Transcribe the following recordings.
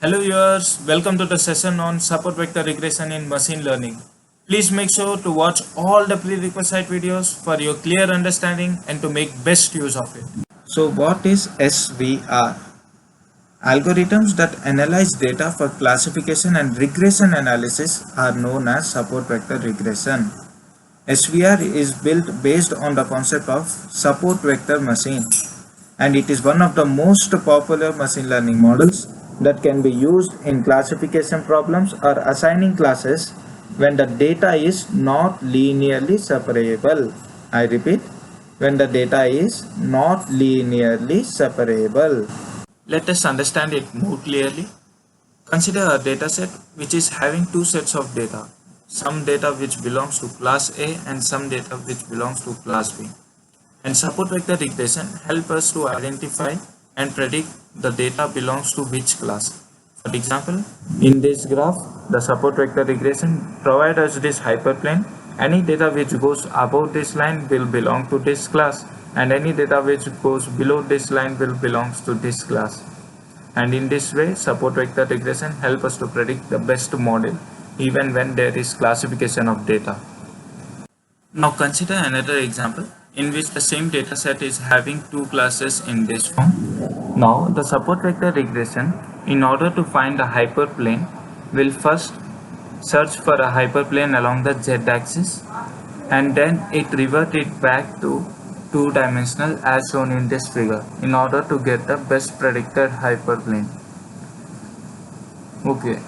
Hello viewers, welcome to the session on support vector regression in machine learning. Please make sure to watch all the prerequisite videos for your clear understanding and to make best use of it. So what is SVR? Algorithms that analyze data for classification and regression analysis are known as support vector regression. SVR is built based on the concept of support vector machine, and it is one of the most popular machine learning models that can be used in classification problems or assigning classes when the data is not linearly separable. I repeat, when the data is not linearly separable. Let us understand it more clearly. Consider a dataset which is having two sets of data. Some data which belongs to class A and some data which belongs to class B. And support vector regression helps us to identify and predict the data belongs to which class. For example, in this graph, the support vector regression provides us this hyperplane. Any data which goes above this line will belong to this class, and any data which goes below this line will belong to this class. And in this way, support vector regression helps us to predict the best model even when there is classification of data. Now consider another example in which the same dataset is having two classes in this form. Now the support vector regression, in order to find the hyperplane, will first search for a hyperplane along the z-axis and then it revert it back to two-dimensional as shown in this figure in order to get the best predicted hyperplane. Okay,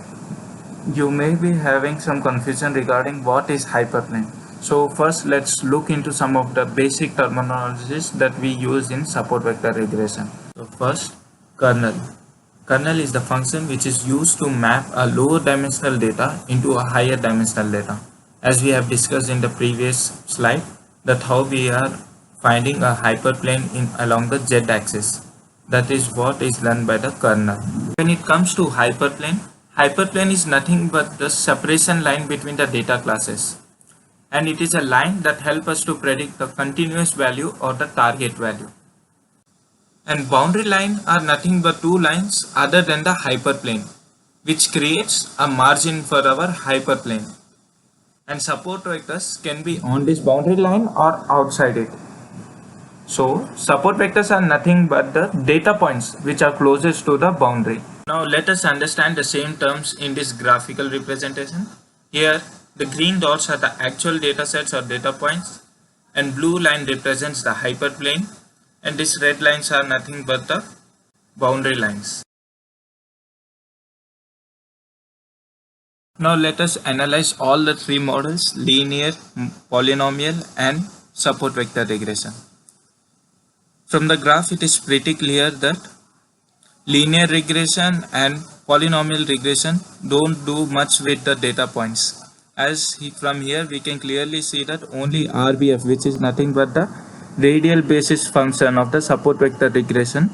you may be having some confusion regarding what is hyperplane. So first let's look into some of the basic terminologies that we use in support vector regression. So first, kernel. Kernel is the function which is used to map a lower dimensional data into a higher dimensional data. As we have discussed in the previous slide, that how we are finding a hyperplane in along the z-axis. That is what is done by the kernel. When it comes to hyperplane, hyperplane is nothing but the separation line between the data classes. And it is a line that helps us to predict the continuous value or the target value. And boundary line are nothing but two lines other than the hyperplane, which creates a margin for our hyperplane. And support vectors can be on this boundary line or outside it. So support vectors are nothing but the data points which are closest to the boundary. Now let us understand the same terms in this graphical representation. Here the green dots are the actual data sets or data points, and blue line represents the hyperplane, and these red lines are nothing but the boundary lines. Now let us analyze all the three models: linear, polynomial and support vector regression. From the graph it is pretty clear that linear regression and polynomial regression don't do much with the data points. From here we can clearly see that only RBF, which is nothing but the radial basis function of the support vector regression,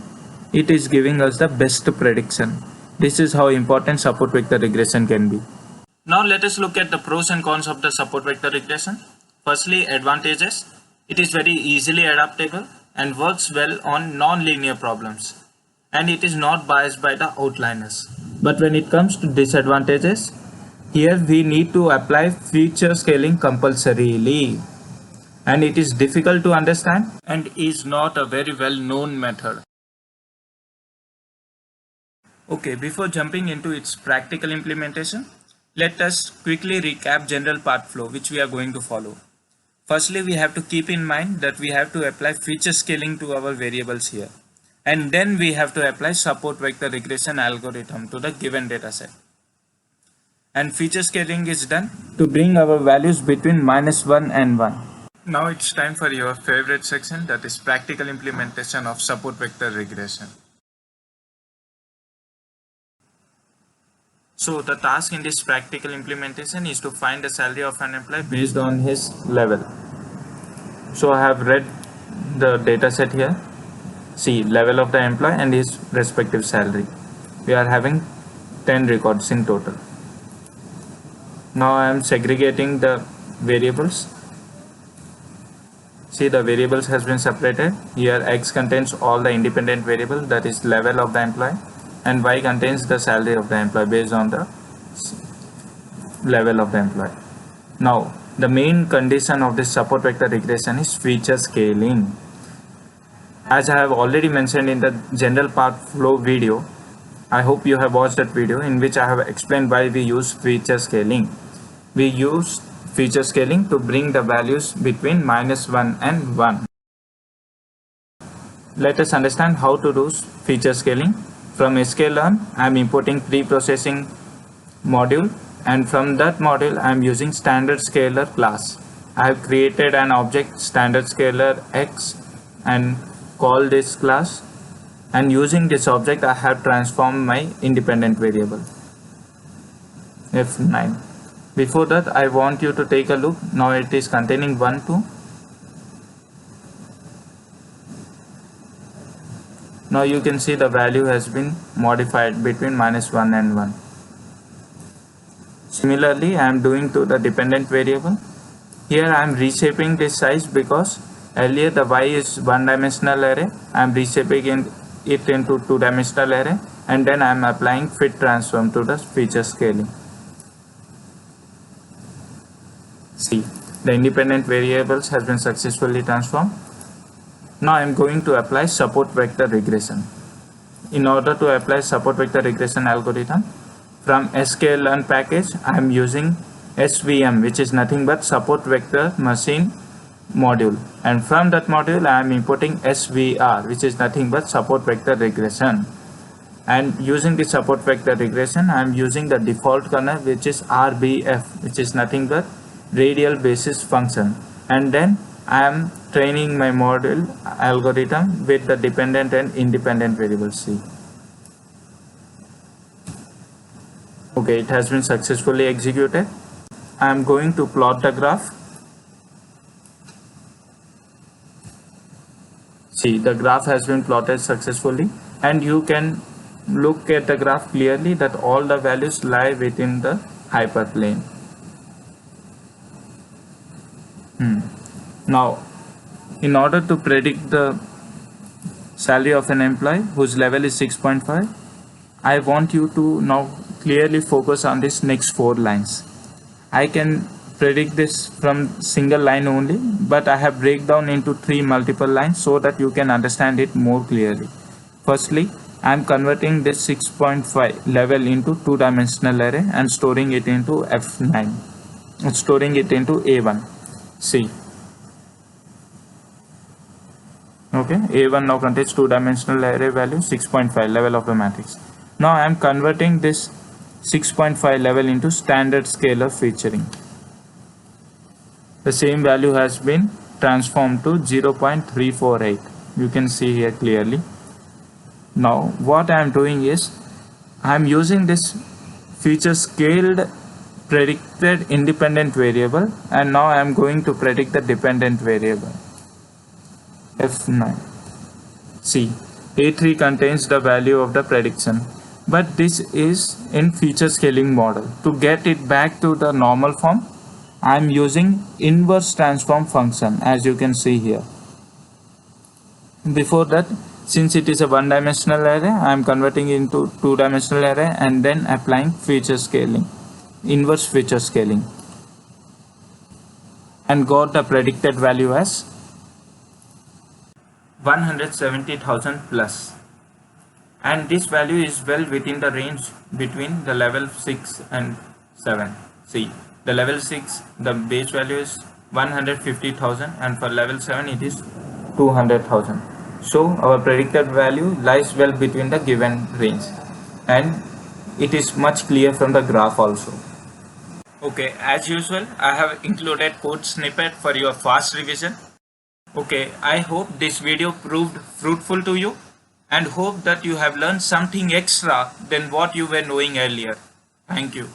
it is giving us the best prediction. This is how important support vector regression can be. Now let us look at the pros and cons of the support vector regression. Firstly, advantages. It is very easily adaptable and works well on non-linear problems, and it is not biased by the outliers. But when it comes to disadvantages, here we need to apply feature scaling compulsorily, and it is difficult to understand and is not a very well known method. Okay, before jumping into its practical implementation, let us quickly recap general path flow which we are going to follow. Firstly, we have to keep in mind that we have to apply feature scaling to our variables here, and then we have to apply support vector regression algorithm to the given dataset. And feature scaling is done to bring our values between -1 and 1. Now it's time for your favorite section, that is practical implementation of support vector regression. So the task in this practical implementation is to find the salary of an employee based on his level. So I have read the data set here. See, level of the employee and his respective salary. We are having 10 records in total. Now I am segregating the variables. See, the variables has been separated. Here X contains all the independent variables, that is level of the employee, and y contains the salary of the employee based on the level of the employee. Now, the main condition of this support vector regression is feature scaling. As I have already mentioned in the general path flow video, I hope you have watched that video in which I have explained why we use feature scaling. We use feature scaling to bring the values between -1 and 1. Let us understand how to do feature scaling. From sklearn, I am importing pre-processing module, and from that module I am using standard scaler class. I have created an object standard scaler x and call this class, and using this object I have transformed my independent variable f9. Before that, I want you to take a look. Now it is containing 1, 2. Now you can see the value has been modified between -1 and 1. Similarly, I am doing to the dependent variable. Here I am reshaping this size because earlier the y is one-dimensional array. I am reshaping it into two-dimensional array, and then I am applying fit transform to the feature scaling. See, the independent variables has been successfully transformed. Now I am going to apply support vector regression. In order to apply support vector regression algorithm, from sklearn package I am using SVM, which is nothing but support vector machine module, and from that module I am importing SVR, which is nothing but support vector regression. And using the support vector regression, I am using the default kernel, which is RBF, which is nothing but radial basis function, and then I am training my model algorithm with the dependent and independent variables. See, okay, it has been successfully executed. I am going to plot the graph. See, the graph has been plotted successfully, and you can look at the graph clearly that all the values lie within the hyperplane. Now, in order to predict the salary of an employee whose level is 6.5, I want you to now clearly focus on this next 4 lines. I can predict this from single line only, but I have break down into 3 multiple lines so that you can understand it more clearly. Firstly, I am converting this 6.5 level into 2-dimensional array and storing it into F9, storing it into A1. See, okay, A1 now contains 2-dimensional array value 6.5 level of the matrix. Now I am converting this 6.5 level into standard scalar featuring. The same value has been transformed to 0.348. You can see here clearly. Now what I am doing is I am using this feature scaled predicted independent variable, and now I am going to predict the dependent variable F9. See, A3 contains the value of the prediction, but this is in feature scaling model. To get it back to the normal form, I am using inverse transform function, as you can see here. Before that, since it is a one-dimensional array, I am converting it into two-dimensional array and then applying feature scaling, inverse feature scaling, and got the predicted value as 170,000 plus, and this value is well within the range between the level 6 and 7. See, the level 6, the base value is 150,000, and for level 7 it is 200,000. So our predicted value lies well between the given range, and it is much clear from the graph also. Okay, as usual, I have included code snippet for your fast revision. Okay, I hope this video proved fruitful to you, and hope that you have learned something extra than what you were knowing earlier. Thank you.